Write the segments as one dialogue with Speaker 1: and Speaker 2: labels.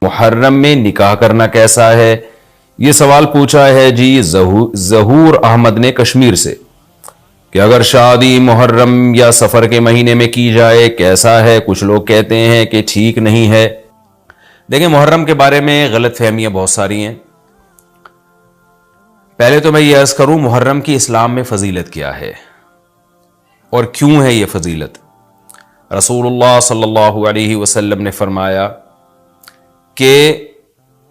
Speaker 1: محرم میں نکاح کرنا کیسا ہے؟ یہ سوال پوچھا ہے جی ظہور احمد نے کشمیر سے کہ اگر شادی محرم یا سفر کے مہینے میں کی جائے کیسا ہے؟ کچھ لوگ کہتے ہیں کہ ٹھیک نہیں ہے۔ دیکھیں، محرم کے بارے میں غلط فہمیاں بہت ساری ہیں۔ پہلے تو میں یہ عرض کروں محرم کی اسلام میں فضیلت کیا ہے اور کیوں ہے یہ فضیلت۔ رسول اللہ صلی اللہ علیہ وسلم نے فرمایا کہ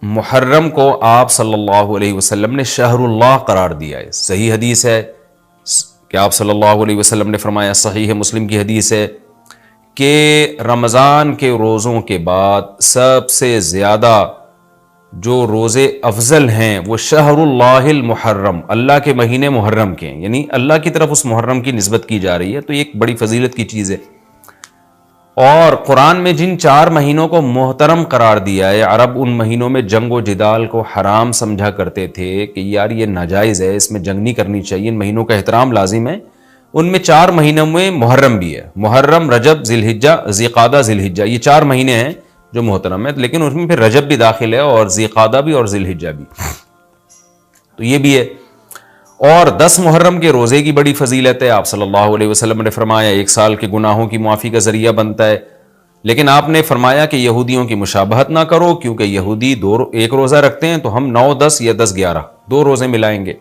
Speaker 1: محرم کو آپ صلی اللہ علیہ وسلم نے شہر اللہ قرار دیا ہے۔ صحیح حدیث ہے کہ آپ صلی اللہ علیہ وسلم نے فرمایا، صحیح مسلم کی حدیث ہے کہ رمضان کے روزوں کے بعد سب سے زیادہ جو روزے افضل ہیں وہ شہر اللہ المحرم، اللہ کے مہینے محرم کے ہیں، یعنی اللہ کی طرف اس محرم کی نسبت کی جا رہی ہے، تو یہ ایک بڑی فضیلت کی چیز ہے۔ اور قرآن میں جن 4 مہینوں کو محترم قرار دیا ہے، عرب ان مہینوں میں جنگ و جدال کو حرام سمجھا کرتے تھے کہ یار یہ ناجائز ہے، اس میں جنگ نہیں کرنی چاہیے، ان مہینوں کا احترام لازم ہے۔ ان میں 4 مہینوں میں محرم بھی ہے، محرم، رجب، ذی الحجہ، ذی قعدہ، ذی الحجہ، یہ 4 مہینے ہیں جو محترم ہے، لیکن اس میں پھر رجب بھی داخل ہے اور ذی قعدہ بھی اور ذی الحجہ بھی، تو یہ بھی ہے۔ اور 10 محرم کے روزے کی بڑی فضیلت ہے۔ آپ صلی اللہ علیہ وسلم نے فرمایا 1 سال کے گناہوں کی معافی کا ذریعہ بنتا ہے، لیکن آپ نے فرمایا کہ یہودیوں کی مشابہت نہ کرو، کیونکہ یہودی 1 روزہ رکھتے ہیں تو ہم 9، 10 یا 10، 11 2 روزے ملائیں گے،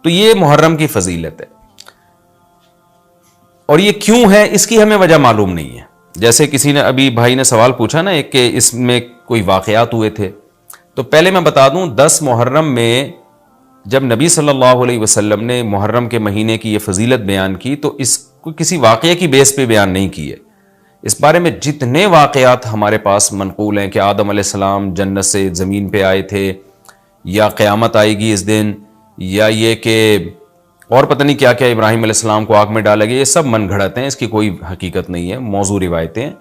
Speaker 1: تو یہ محرم کی فضیلت ہے۔ اور یہ کیوں ہے اس کی ہمیں وجہ معلوم نہیں ہے۔ جیسے کسی نے ابھی بھائی نے سوال پوچھا نا کہ اس میں کوئی واقعات ہوئے تھے، تو پہلے میں بتا دوں 10 محرم میں جب نبی صلی اللہ علیہ وسلم نے محرم کے مہینے کی یہ فضیلت بیان کی تو اس کو کسی واقعے کی بیس پہ بیان نہیں کی ہے۔ اس بارے میں جتنے واقعات ہمارے پاس منقول ہیں کہ آدم علیہ السلام جنت سے زمین پہ آئے تھے، یا قیامت آئے گی اس دن، یا یہ کہ اور پتہ نہیں کیا کیا، ابراہیم علیہ السلام کو آگ میں ڈالا گیا، یہ سب من گھڑت ہیں، اس کی کوئی حقیقت نہیں ہے، موضوع روایتیں ہیں۔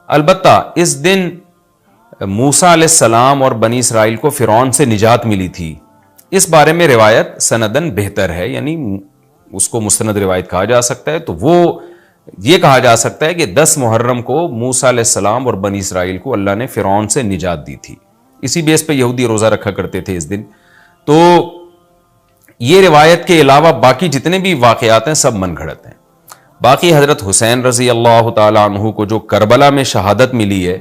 Speaker 1: البتہ اس دن موسیٰ علیہ السلام اور بنی اسرائیل کو فرعون سے نجات ملی تھی، اس بارے میں روایت سندن بہتر ہے، یعنی اس کو مستند روایت کہا جا سکتا ہے۔ تو وہ یہ کہا جا سکتا ہے کہ 10 محرم کو موسیٰ علیہ السلام اور بنی اسرائیل کو اللہ نے فرعون سے نجات دی تھی، اسی بیس پہ یہودی روزہ رکھا کرتے تھے اس دن۔ تو یہ روایت کے علاوہ باقی جتنے بھی واقعات ہیں سب من گھڑت ہیں۔ باقی حضرت حسین رضی اللہ تعالی عنہ کو جو کربلا میں شہادت ملی ہے،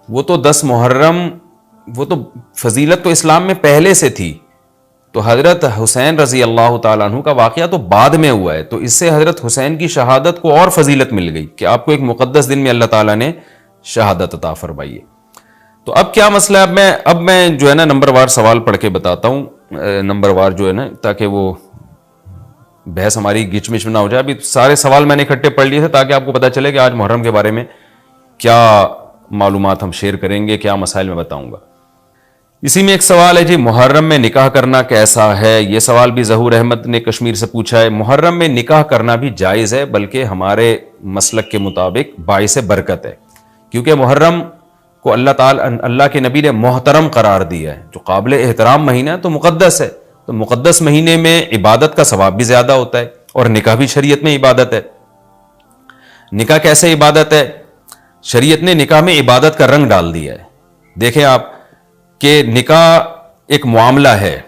Speaker 1: وہ تو 10 محرم، وہ تو فضیلت تو اسلام میں پہلے سے تھی، تو حضرت حسین رضی اللہ تعالیٰ عنہ کا واقعہ تو بعد میں ہوا ہے، تو اس سے حضرت حسین کی شہادت کو اور فضیلت مل گئی کہ آپ کو ایک مقدس دن میں اللہ تعالیٰ نے شہادت عطا فرمائی ہے۔ تو اب کیا مسئلہ ہے؟ اب میں جو ہے نا نمبر وار سوال پڑھ کے بتاتا ہوں، نمبر وار جو ہے نا، تاکہ وہ بحث ہماری گچ مچ نہ ہو جائے۔ ابھی سارے سوال میں نے اکٹھے پڑھ لیے تھے تاکہ آپ کو پتہ چلے کہ آج محرم کے بارے میں کیا معلومات ہم شیئر کریں گے، کیا مسائل میں بتاؤں گا۔ اسی میں ایک سوال ہے جی، محرم میں نکاح کرنا کیسا ہے؟ یہ سوال بھی ظہور احمد نے کشمیر سے پوچھا ہے۔ محرم میں نکاح کرنا بھی جائز ہے، بلکہ ہمارے مسلک کے مطابق باعث برکت ہے، کیونکہ محرم کو اللہ کے نبی نے محترم قرار دیا ہے، جو قابل احترام مہینہ ہے، تو مقدس ہے، تو مقدس مہینے میں عبادت کا ثواب بھی زیادہ ہوتا ہے، اور نکاح بھی شریعت میں عبادت ہے۔ نکاح کیسے عبادت ہے؟ شریعت نے نکاح میں عبادت کا رنگ ڈال دیا ہے۔ دیکھیں آپ کہ نکاح ایک معاملہ ہے،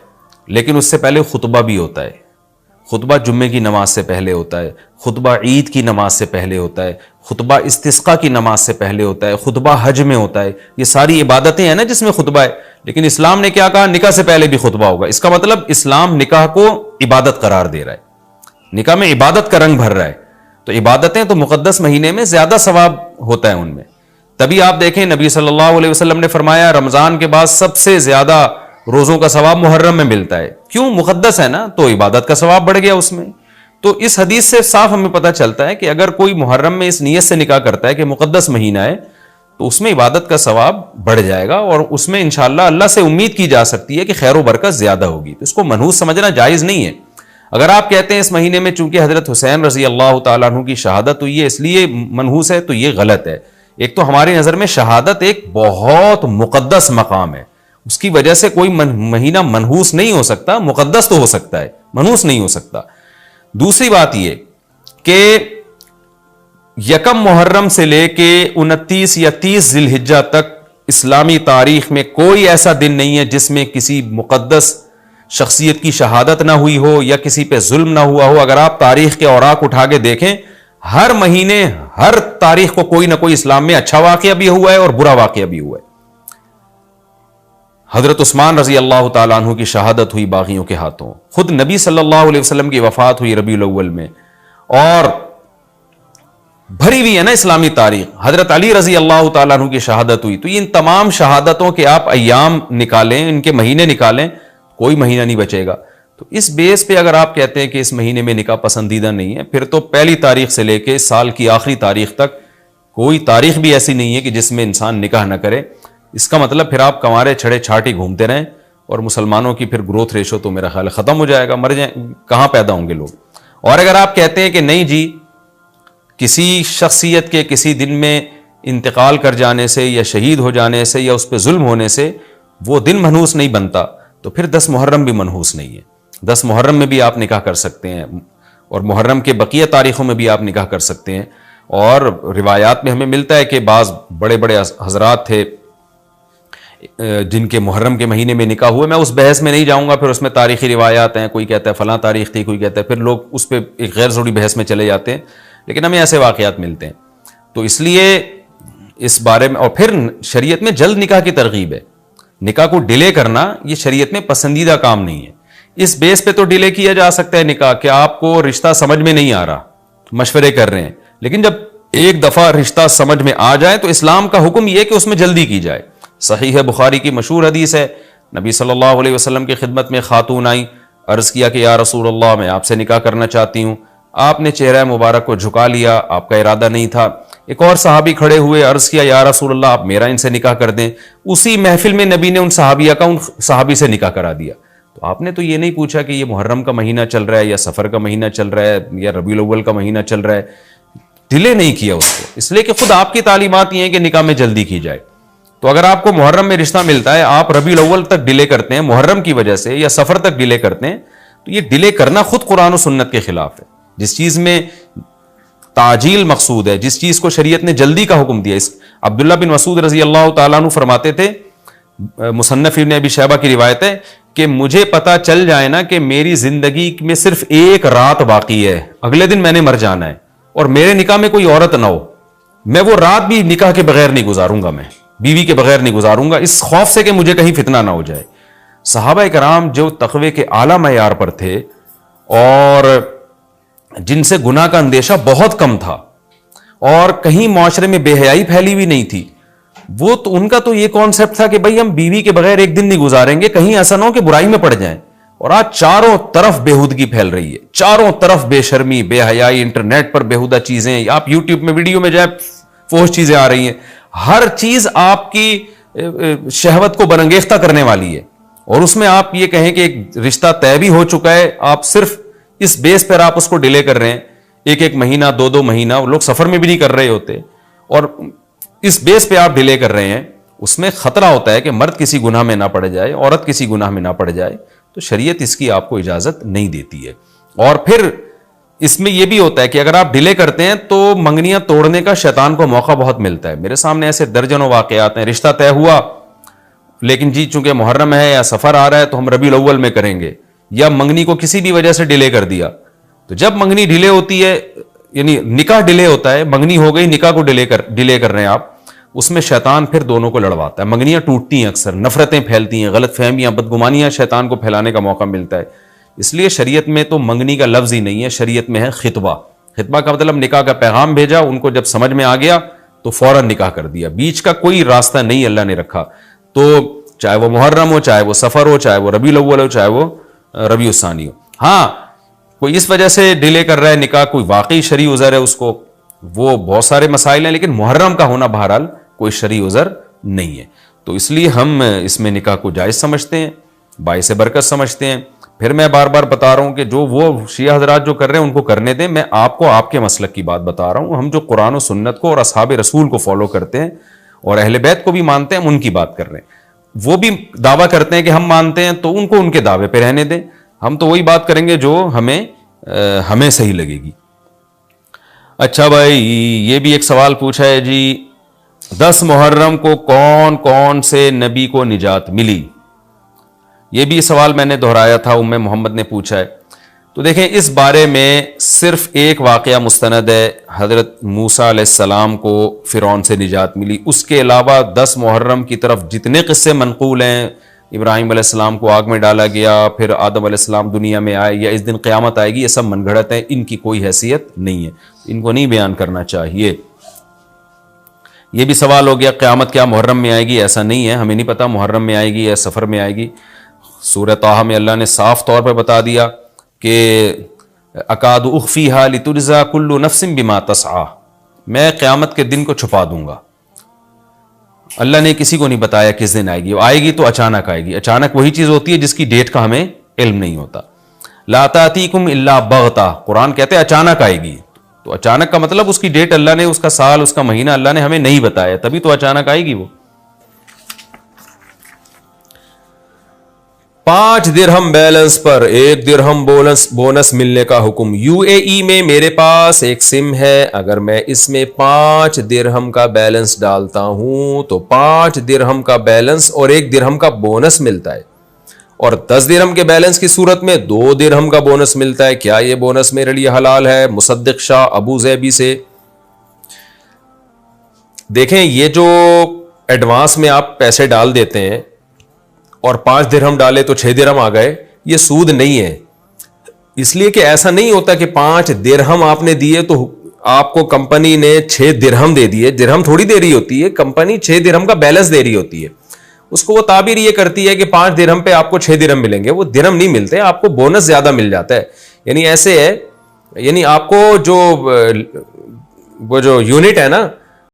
Speaker 1: لیکن اس سے پہلے خطبہ بھی ہوتا ہے۔ خطبہ جمعے کی نماز سے پہلے ہوتا ہے، خطبہ عید کی نماز سے پہلے ہوتا ہے، خطبہ استسقاء کی نماز سے پہلے ہوتا ہے، خطبہ حج میں ہوتا ہے۔ یہ ساری عبادتیں ہیں نا جس میں خطبہ ہے، لیکن اسلام نے کیا کہا؟ نکاح سے پہلے بھی خطبہ ہوگا۔ اس کا مطلب اسلام نکاح کو عبادت قرار دے رہا ہے، نکاح میں عبادت کا رنگ بھر رہا ہے۔ تو عبادتیں تو مقدس مہینے میں زیادہ ثواب ہوتا ہے ان میں۔ تبھی آپ دیکھیں نبی صلی اللہ علیہ وسلم نے فرمایا رمضان کے بعد سب سے زیادہ روزوں کا ثواب محرم میں ملتا ہے۔ کیوں؟ مقدس ہے نا، تو عبادت کا ثواب بڑھ گیا اس میں۔ تو اس حدیث سے صاف ہمیں پتہ چلتا ہے کہ اگر کوئی محرم میں اس نیت سے نکاح کرتا ہے کہ مقدس مہینہ ہے، تو اس میں عبادت کا ثواب بڑھ جائے گا، اور اس میں انشاءاللہ اللہ سے امید کی جا سکتی ہے کہ خیر و برکت زیادہ ہوگی۔ تو اس کو منحوس سمجھنا جائز نہیں ہے۔ اگر آپ کہتے ہیں اس مہینے میں چونکہ حضرت حسین رضی اللہ تعالیٰ عنہ کی شہادت ہوئی ہے اس لیے منحوس ہے، تو یہ غلط ہے۔ ایک تو ہماری نظر میں شہادت ایک بہت مقدس مقام ہے، اس کی وجہ سے کوئی مہینہ منحوس نہیں ہو سکتا، مقدس تو ہو سکتا ہے، منحوس نہیں ہو سکتا۔ دوسری بات یہ کہ 1 محرم سے لے کے 29 یا 30 ذی الحجہ تک اسلامی تاریخ میں کوئی ایسا دن نہیں ہے جس میں کسی مقدس شخصیت کی شہادت نہ ہوئی ہو یا کسی پہ ظلم نہ ہوا ہو. اگر آپ تاریخ کے اوراق اٹھا کے دیکھیں, ہر مہینے ہر تاریخ کو کوئی نہ کوئی اسلام میں اچھا واقعہ بھی ہوا ہے اور برا واقعہ بھی ہوا ہے. حضرت عثمان رضی اللہ تعالیٰ عنہ کی شہادت ہوئی باغیوں کے ہاتھوں, خود نبی صلی اللہ علیہ وسلم کی وفات ہوئی ربیع الاول میں, اور بھری ہوئی ہے نا اسلامی تاریخ. حضرت علی رضی اللہ تعالیٰ عنہ کی شہادت ہوئی. تو ان تمام شہادتوں کے آپ ایام نکالیں, ان کے مہینے نکالیں, کوئی مہینہ نہیں بچے گا. تو اس بیس پہ اگر آپ کہتے ہیں کہ اس مہینے میں نکاح پسندیدہ نہیں ہے, پھر تو پہلی تاریخ سے لے کے سال کی آخری تاریخ تک کوئی تاریخ بھی ایسی نہیں ہے کہ جس میں انسان نکاح نہ کرے. اس کا مطلب پھر آپ کنوارے چھڑے چھاٹی گھومتے رہیں, اور مسلمانوں کی پھر گروتھ ریشو تو میرا خیال ختم ہو جائے گا, مر جائیں, کہاں پیدا ہوں گے لوگ. اور اگر آپ کہتے ہیں کہ نہیں جی کسی شخصیت کے کسی دن میں انتقال کر جانے سے یا شہید ہو جانے سے یا اس پہ ظلم ہونے سے وہ دن منحوس نہیں بنتا, تو پھر 10 محرم بھی منحوس نہیں ہے. 10 محرم میں بھی آپ نکاح کر سکتے ہیں, اور محرم کے بقیہ تاریخوں میں بھی آپ نکاح کر سکتے ہیں. اور روایات میں ہمیں ملتا ہے کہ بعض بڑے بڑے حضرات تھے جن کے محرم کے مہینے میں نکاح ہوئے. میں اس بحث میں نہیں جاؤں گا, پھر اس میں تاریخی روایات ہیں, کوئی کہتا ہے فلاں تاریخ تھی, کوئی کہتا ہے, پھر لوگ اس پہ ایک غیر ضروری بحث میں چلے جاتے ہیں. لیکن ہمیں ایسے واقعات ملتے ہیں. تو اس لیے اس بارے میں, اور پھر شریعت میں جلد نکاح کی ترغیب ہے. نکاح کو ڈیلے کرنا یہ شریعت میں پسندیدہ کام نہیں ہے. اس بیس پہ تو ڈیلے کیا جا سکتا ہے نکاح کہ آپ کو رشتہ سمجھ میں نہیں آ رہا, مشورے کر رہے ہیں, لیکن جب ایک دفعہ رشتہ سمجھ میں آ جائے تو اسلام کا حکم یہ کہ اس میں جلدی کی جائے. صحیح بخاری کی مشہور حدیث ہے, نبی صلی اللہ علیہ وسلم کی خدمت میں خاتون آئیں, عرض کیا کہ یا رسول اللہ میں آپ سے نکاح کرنا چاہتی ہوں. آپ نے چہرہ مبارک کو جھکا لیا, آپ کا ارادہ نہیں تھا. ایک اور صحابی کھڑے ہوئے, عرض کیا یا رسول اللہ آپ میرا ان سے نکاح کر دیں. اسی محفل میں نبی نے ان صحابیہ کا ان صحابی سے نکاح کرا دیا. تو آپ نے تو یہ نہیں پوچھا کہ یہ محرم کا مہینہ چل رہا ہے یا سفر کا مہینہ چل رہا ہے یا ربیع الاول کا مہینہ چل رہا ہے. ڈیلے نہیں کیا اس کو, اس لیے کہ خود آپ کی تعلیمات یہ ہیں کہ نکاح میں جلدی کی جائے. تو اگر آپ کو محرم میں رشتہ ملتا ہے, آپ ربیع الاول تک ڈیلے کرتے ہیں محرم کی وجہ سے یا سفر تک ڈیلے کرتے ہیں, تو یہ ڈیلے کرنا خود قرآن و سنت کے خلاف ہے. جس چیز میں تعجیل مقصود ہے, جس چیز کو شریعت نے جلدی کا حکم دیا. عبداللہ بن مسعود رضی اللہ تعالیٰ عنہ فرماتے تھے, مصنف ابن ابی شیبہ کی روایت ہے کہ مجھے پتا چل جائے نا کہ میری زندگی میں صرف ایک رات باقی ہے, اگلے دن میں نے مر جانا ہے, اور میرے نکاح میں کوئی عورت نہ ہو, میں وہ رات بھی نکاح کے بغیر نہیں گزاروں گا, میں بیوی کے بغیر نہیں گزاروں گا, اس خوف سے کہ مجھے کہیں فتنہ نہ ہو جائے. صحابہ کرام جو تقوی کے اعلیٰ معیار پر تھے اور جن سے گناہ کا اندیشہ بہت کم تھا اور کہیں معاشرے میں بے حیائی پھیلی ہوئی نہیں تھی, وہ تو ان کا تو یہ کانسیپٹ تھا کہ بھئی ہم بیوی کے بغیر ایک دن نہیں گزاریں گے, کہیں ایسا نہ ہو کہ برائی میں پڑ جائیں. اور آج چاروں طرف بےہودگی پھیل رہی ہے, چاروں طرف بے شرمی, بے حیائی, انٹرنیٹ پر بےہودہ چیزیں, آپ یوٹیوب میں ویڈیو میں جائیں فحش چیزیں آ رہی ہیں, ہر چیز آپ کی شہوت کو برانگیختہ کرنے والی ہے. اور اس میں آپ یہ کہیں کہ ایک رشتہ طے بھی ہو چکا ہے, آپ صرف اس بیس پر آپ اس کو ڈیلے کر رہے ہیں, ایک مہینہ 2 مہینہ, لوگ سفر میں بھی نہیں کر رہے ہوتے, اور اس بیس پہ آپ ڈیلے کر رہے ہیں. اس میں خطرہ ہوتا ہے کہ مرد کسی گناہ میں نہ پڑ جائے, عورت کسی گناہ میں نہ پڑ جائے, تو شریعت اس کی آپ کو اجازت نہیں دیتی ہے. اور پھر اس میں یہ بھی ہوتا ہے کہ اگر آپ ڈیلے کرتے ہیں تو منگنیاں توڑنے کا شیطان کو موقع بہت ملتا ہے. میرے سامنے ایسے درجنوں واقعات ہیں, رشتہ طے ہوا لیکن جی چونکہ محرم ہے یا سفر آ رہا ہے تو ہم ربیع الاول میں کریں گے, یا منگنی کو کسی بھی وجہ سے ڈیلے کر دیا. تو جب منگنی ڈیلے ہوتی ہے, یعنی نکاح ڈیلے ہوتا ہے, منگنی ہو گئی, نکاح کو ڈیلے کر رہے ہیں آپ, اس میں شیطان پھر دونوں کو لڑواتا ہے. منگنیاں ٹوٹتی ہیں, اکثر نفرتیں پھیلتی ہیں, غلط فہمیاں, بدگمانیاں شیطان کو پھیلانے کا موقع ملتا ہے. اس لیے شریعت میں تو منگنی کا لفظ ہی نہیں ہے, شریعت میں ہے خطبہ. خطبہ کا مطلب نکاح کا پیغام بھیجا, ان کو جب سمجھ میں آ گیا تو فوراً نکاح کر دیا. بیچ کا کوئی راستہ نہیں اللہ نے رکھا. تو چاہے وہ محرم ہو, چاہے وہ سفر ہو, چاہے وہ ربیع الاول ہو, چاہے وہ ربیع الثانی ہو. ہاں کوئی اس وجہ سے ڈیلے کر رہا ہے نکاح, کوئی واقعی شرعی عذر ہے اس کو, وہ بہت سارے مسائل ہیں, لیکن محرم کا ہونا بہرحال کوئی شرعی عذر نہیں ہے. تو اس لیے ہم اس میں نکاح کو جائز سمجھتے ہیں, باعث برکت سمجھتے ہیں. پھر میں بار بار بتا رہا ہوں کہ جو وہ شیعہ حضرات جو کر رہے ہیں ان کو کرنے دیں, میں آپ کو آپ کے مسلک کی بات بتا رہا ہوں. ہم جو قرآن و سنت کو اور اصحاب رسول کو فالو کرتے ہیں اور اہل بیت کو بھی مانتے ہیں, ہم ان کی بات کر رہے ہیں. وہ بھی دعویٰ کرتے ہیں کہ ہم مانتے ہیں, تو ان کو ان کے دعوے پہ رہنے دیں. ہم تو وہی بات کریں گے جو ہمیں صحیح لگے گی. اچھا بھائی, یہ بھی ایک سوال پوچھا ہے جی 10 محرم کو کون کون سے نبی کو نجات ملی؟ یہ بھی سوال میں نے دہرایا تھا، ام محمد نے پوچھا ہے۔ تو دیکھیں اس بارے میں صرف ایک واقعہ مستند ہے، حضرت موسیٰ علیہ السلام کو فرعون سے نجات ملی۔ اس کے علاوہ 10 محرم کی طرف جتنے قصے منقول ہیں، ابراہیم علیہ السلام کو آگ میں ڈالا گیا، پھر آدم علیہ السلام دنیا میں آئے، یا اس دن قیامت آئے گی، یہ سب من گھڑت ہیں، ان کی کوئی حیثیت نہیں ہے، ان کو نہیں بیان کرنا چاہیے۔ یہ بھی سوال ہو گیا قیامت کیا محرم میں آئے گی؟ ایسا نہیں ہے، ہمیں نہیں پتا محرم میں آئے گی یا سفر میں آئے گی۔ سورہ طٰہٰ میں اللہ نے صاف طور پر بتا دیا کہ اکاد اخفیہا لتجزا کل نفس بما تسعی، میں قیامت کے دن کو چھپا دوں گا۔ اللہ نے کسی کو نہیں بتایا کس دن آئے گی، وہ آئے گی تو اچانک آئے گی۔ اچانک وہی چیز ہوتی ہے جس کی ڈیٹ کا ہمیں علم نہیں ہوتا۔ لا تأتیکم الا بغتہ، قرآن کہتے ہیں اچانک آئے گی، تو اچانک کا مطلب اس کی ڈیٹ اللہ نے، اس کا سال، اس کا مہینہ اللہ نے ہمیں نہیں بتایا، تبھی تو اچانک آئے گی وہ۔ 5 درہم بیلنس پر 1 درہم بونس ملنے کا حکم۔ یو اے ای میں میرے پاس ایک سم ہے، اگر میں اس میں 5 درہم کا بیلنس ڈالتا ہوں تو 5 درہم کا بیلنس اور 1 درہم کا بونس ملتا ہے، اور 10 درہم کے بیلنس کی صورت میں 2 درہم کا بونس ملتا ہے۔ کیا یہ بونس میرے لیے حلال ہے؟ مصدق شاہ ابو زیبی سے۔ دیکھیں یہ جو ایڈوانس میں آپ پیسے ڈال دیتے ہیں اور 5 درہم ڈالے تو 6 درہم آ گئے، یہ سود نہیں ہے، اس لیے کہ ایسا نہیں ہوتا کہ 5 درہم آپ نے دیے تو آپ کو کمپنی نے 6 درہم دے دیے۔ درہم تھوڑی دے رہی ہوتی ہے، کمپنی 6 درہم کا بیلنس دے رہی ہوتی ہے۔ اس کو وہ تعبیر یہ کرتی ہے کہ 5 درہم پہ آپ کو 6 درہم ملیں گے، وہ درہم نہیں ملتے، آپ کو بونس زیادہ مل جاتا ہے۔ یعنی ایسے ہے، یعنی آپ کو جو یونٹ ہے نا،